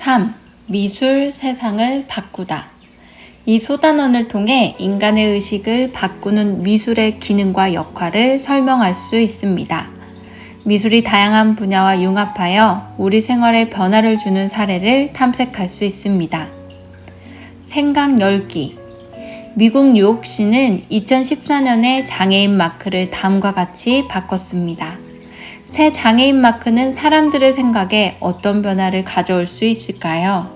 3. 미술 세상을 바꾸다. 이 소단원을 통해 인간의 의식을 바꾸는 미술의 기능과 역할을 설명할 수 있습니다. 미술이 다양한 분야와 융합하여 우리 생활에 변화를 주는 사례를 탐색할 수 있습니다. 생각 열기. 미국 뉴욕시는 2014년에 장애인 마크를 다음과 같이 바꿨습니다. 새 장애인 마크는 사람들의 생각에 어떤 변화를 가져올 수 있을까요?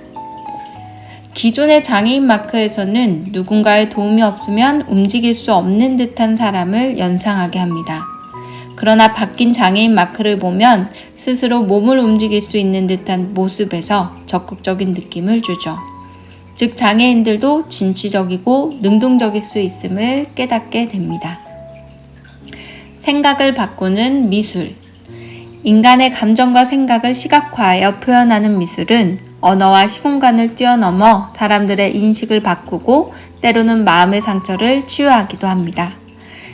기존의 장애인 마크에서는 누군가의 도움이 없으면 움직일 수 없는 듯한 사람을 연상하게 합니다. 그러나 바뀐 장애인 마크를 보면 스스로 몸을 움직일 수 있는 듯한 모습에서 적극적인 느낌을 주죠. 즉 장애인들도 진취적이고 능동적일 수 있음을 깨닫게 됩니다. 생각을 바꾸는 미술. 인간의 감정과 생각을 시각화하여 표현하는 미술은 언어와 시공간을 뛰어넘어 사람들의 인식을 바꾸고 때로는 마음의 상처를 치유하기도 합니다.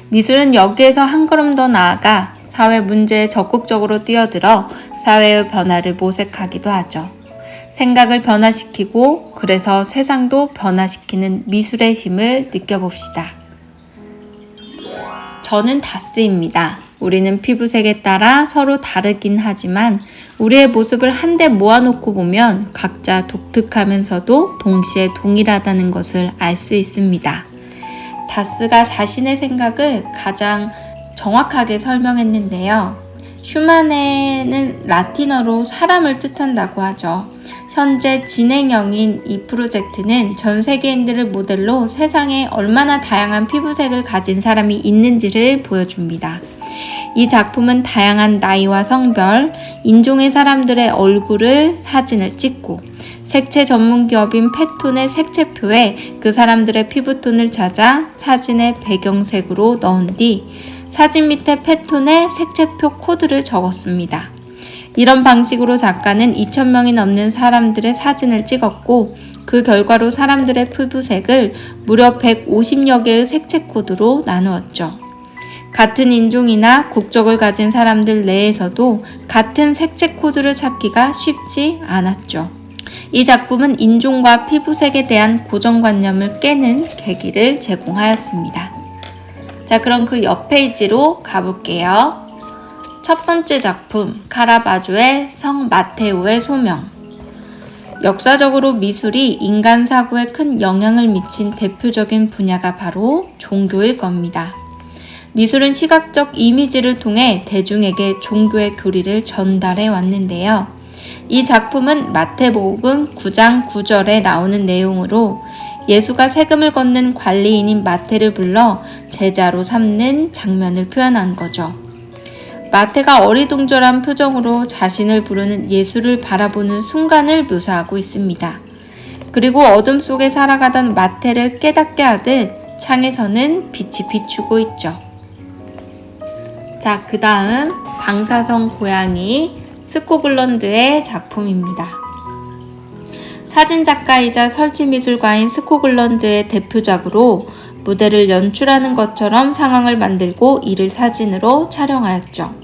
미술은 여기에서 한 걸음 더 나아가 사회 문제에 적극적으로 뛰어들어 사회의 변화를 모색하기도 하죠. 생각을 변화시키고 그래서 세상도 변화시키는 미술의 힘을 느껴봅시다. 저는 다스입니다. 우리는 피부색에 따라 서로 다르긴 하지만 우리의 모습을 한데 모아놓고 보면 각자 독특하면서도 동시에 동일하다는 것을 알 수 있습니다. 다스가 자신의 생각을 가장 정확하게 설명했는데요. 슈마네는 라틴어로 사람을 뜻한다고 하죠. 현재 진행형인 이 프로젝트는 전 세계인들을 모델로 세상에 얼마나 다양한 피부색을 가진 사람이 있는지를 보여줍니다. 이 작품은 다양한 나이와 성별, 인종의 사람들의 얼굴을 사진을 찍고 색채 전문 기업인 팻톤의 색채표에 그 사람들의 피부톤을 찾아 사진의 배경색으로 넣은 뒤 사진 밑에 팻톤의 색채표 코드를 적었습니다. 이런 방식으로 작가는 2,000명이 넘는 사람들의 사진을 찍었고 그 결과로 사람들의 피부색을 무려 150여 개의 색채 코드로 나누었죠. 같은 인종이나 국적을 가진 사람들 내에서도 같은 색채 코드를 찾기가 쉽지 않았죠. 이 작품은 인종과 피부색에 대한 고정관념을 깨는 계기를 제공하였습니다. 자, 그럼 그 옆 페이지로 가볼게요. 첫 번째 작품, 카라바조의 성 마테오의 소명. 역사적으로 미술이 인간 사고에 큰 영향을 미친 대표적인 분야가 바로 종교일 겁니다. 미술은 시각적 이미지를 통해 대중에게 종교의 교리를 전달해 왔는데요. 이 작품은 마태복음 9장 9절에 나오는 내용으로 예수가 세금을 걷는 관리인인 마태를 불러 제자로 삼는 장면을 표현한 거죠. 마태가 어리둥절한 표정으로 자신을 부르는 예수를 바라보는 순간을 묘사하고 있습니다. 그리고 어둠 속에 살아가던 마태를 깨닫게 하듯 창에서는 빛이 비추고 있죠. 자, 그 다음 방사성 고양이 스코글런드의 작품입니다. 사진작가이자 설치미술가인 스코글런드의 대표작으로 무대를 연출하는 것처럼 상황을 만들고 이를 사진으로 촬영하였죠.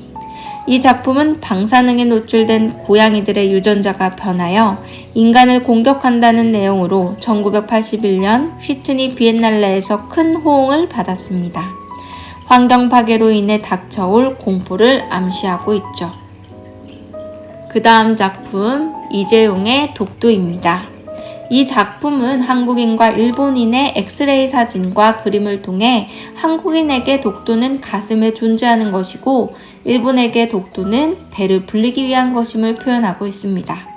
이 작품은 방사능에 노출된 고양이들의 유전자가 변하여 인간을 공격한다는 내용으로 1981년 휘트니 비엔날레에서 큰 호응을 받았습니다. 환경 파괴로 인해 닥쳐올 공포를 암시하고 있죠. 그 다음 작품, 이재용의 독도입니다. 이 작품은 한국인과 일본인의 엑스레이 사진과 그림을 통해 한국인에게 독도는 가슴에 존재하는 것이고 일본에게 독도는 배를 불리기 위한 것임을 표현하고 있습니다.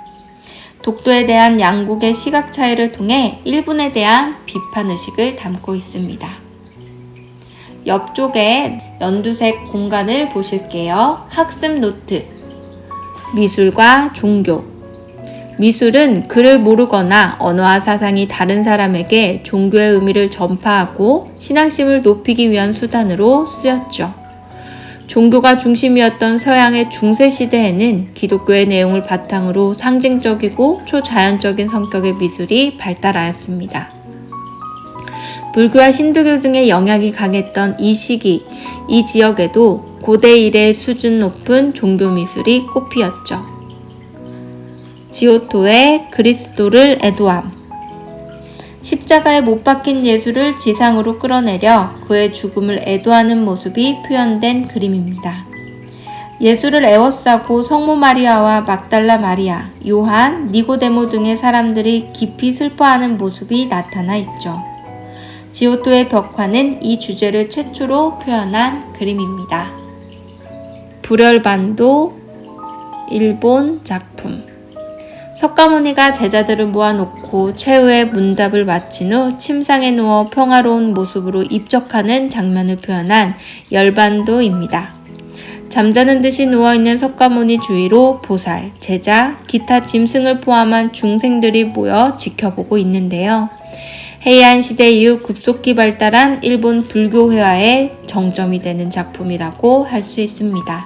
독도에 대한 양국의 시각 차이를 통해 일본에 대한 비판의식을 담고 있습니다. 옆쪽에 연두색 공간을 보실게요. 학습 노트. 미술과 종교. 미술은 글을 모르거나 언어와 사상이 다른 사람에게 종교의 의미를 전파하고 신앙심을 높이기 위한 수단으로 쓰였죠. 종교가 중심이었던 서양의 중세시대에는 기독교의 내용을 바탕으로 상징적이고 초자연적인 성격의 미술이 발달하였습니다. 불교와 신도교 등의 영향이 강했던 이 시기, 이 지역에도 고대 이래 수준 높은 종교 미술이 꽃피었죠. 지오토의 그리스도를 애도함. 십자가에 못 박힌 예수를 지상으로 끌어내려 그의 죽음을 애도하는 모습이 표현된 그림입니다. 예수를 애워싸고 성모 마리아와 막달라 마리아, 요한, 니고데모 등의 사람들이 깊이 슬퍼하는 모습이 나타나 있죠. 지오토의 벽화는 이 주제를 최초로 표현한 그림입니다. 불혈반도, 일본 작품. 석가모니가 제자들을 모아놓고 최후의 문답을 마친 후 침상에 누워 평화로운 모습으로 입적하는 장면을 표현한 열반도입니다. 잠자는 듯이 누워있는 석가모니 주위로 보살, 제자, 기타 짐승을 포함한 중생들이 모여 지켜보고 있는데요. 헤이안 시대 이후 급속히 발달한 일본 불교 회화의 정점이 되는 작품이라고 할 수 있습니다.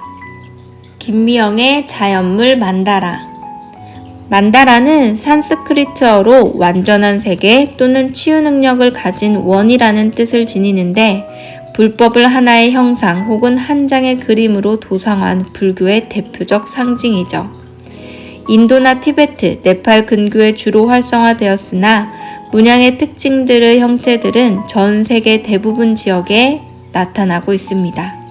김미영의 자연물 만다라. 만다라는 산스크리트어로 완전한 세계 또는 치유 능력을 가진 원이라는 뜻을 지니는데 불법을 하나의 형상 혹은 한 장의 그림으로 도상화한 불교의 대표적 상징이죠. 인도나 티베트, 네팔 근교에 주로 활성화되었으나 문양의 특징들의 형태들은 전 세계 대부분 지역에 나타나고 있습니다.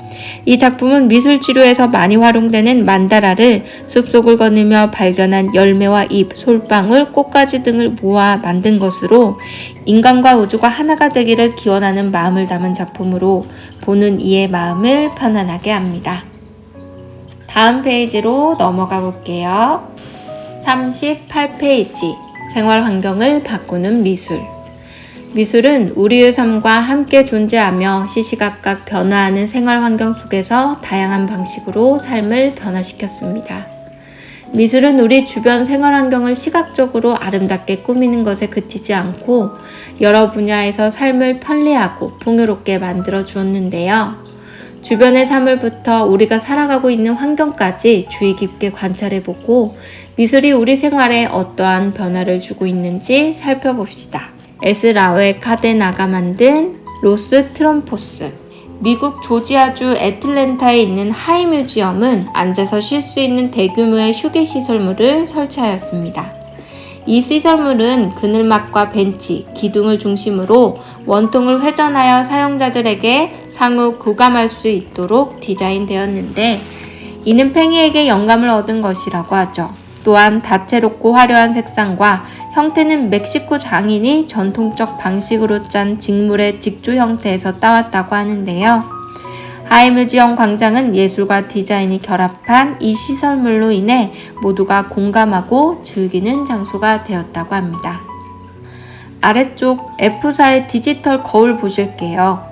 이 작품은 미술치료에서 많이 활용되는 만다라를 숲속을 거닐며 발견한 열매와 잎, 솔방울, 꽃가지 등을 모아 만든 것으로 인간과 우주가 하나가 되기를 기원하는 마음을 담은 작품으로 보는 이의 마음을 편안하게 합니다. 다음 페이지로 넘어가 볼게요. 38페이지 생활 환경을 바꾸는 미술. 미술은 우리의 삶과 함께 존재하며 시시각각 변화하는 생활 환경 속에서 다양한 방식으로 삶을 변화시켰습니다. 미술은 우리 주변 생활 환경을 시각적으로 아름답게 꾸미는 것에 그치지 않고 여러 분야에서 삶을 편리하고 풍요롭게 만들어 주었는데요. 주변의 사물부터 우리가 살아가고 있는 환경까지 주의 깊게 관찰해보고 미술이 우리 생활에 어떠한 변화를 주고 있는지 살펴봅시다. 에스라웰 카데나가 만든 로스 트럼포스. 미국 조지아주 애틀랜타에 있는 하이 뮤지엄은 앉아서 쉴 수 있는 대규모의 휴게 시설물을 설치하였습니다. 이 시설물은 그늘막과 벤치, 기둥을 중심으로 원통을 회전하여 사용자들에게 상호 교감할 수 있도록 디자인되었는데 이는 팽이에게 영감을 얻은 것이라고 하죠. 또한 다채롭고 화려한 색상과 형태는 멕시코 장인이 전통적 방식으로 짠 직물의 직조 형태에서 따왔다고 하는데요. 하이뮤지엄 광장은 예술과 디자인이 결합한 이 시설물로 인해 모두가 공감하고 즐기는 장소가 되었다고 합니다. 아래쪽 F4의 디지털 거울 보실게요.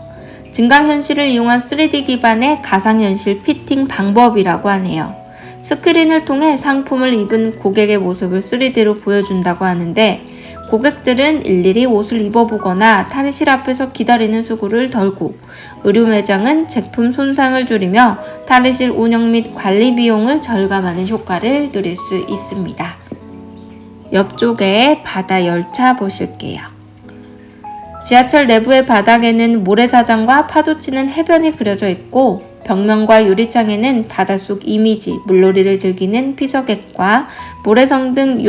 증강현실을 이용한 3D 기반의 가상현실 피팅 방법이라고 하네요. 스크린을 통해 상품을 입은 고객의 모습을 3D로 보여준다고 하는데 고객들은 일일이 옷을 입어보거나 탈의실 앞에서 기다리는 수고를 덜고 의류 매장은 제품 손상을 줄이며 탈의실 운영 및 관리 비용을 절감하는 효과를 누릴 수 있습니다. 옆쪽에 바다 열차 보실게요. 지하철 내부의 바닥에는 모래사장과 파도치는 해변이 그려져 있고 벽면과 유리창에는 바닷속 이미지, 물놀이를 즐기는 피서객과 모래성 등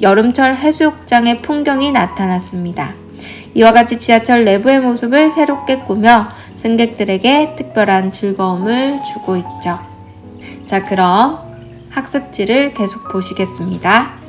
여름철 해수욕장의 풍경이 나타났습니다. 이와 같이 지하철 내부의 모습을 새롭게 꾸며 승객들에게 특별한 즐거움을 주고 있죠. 자, 그럼 학습지를 계속 보시겠습니다.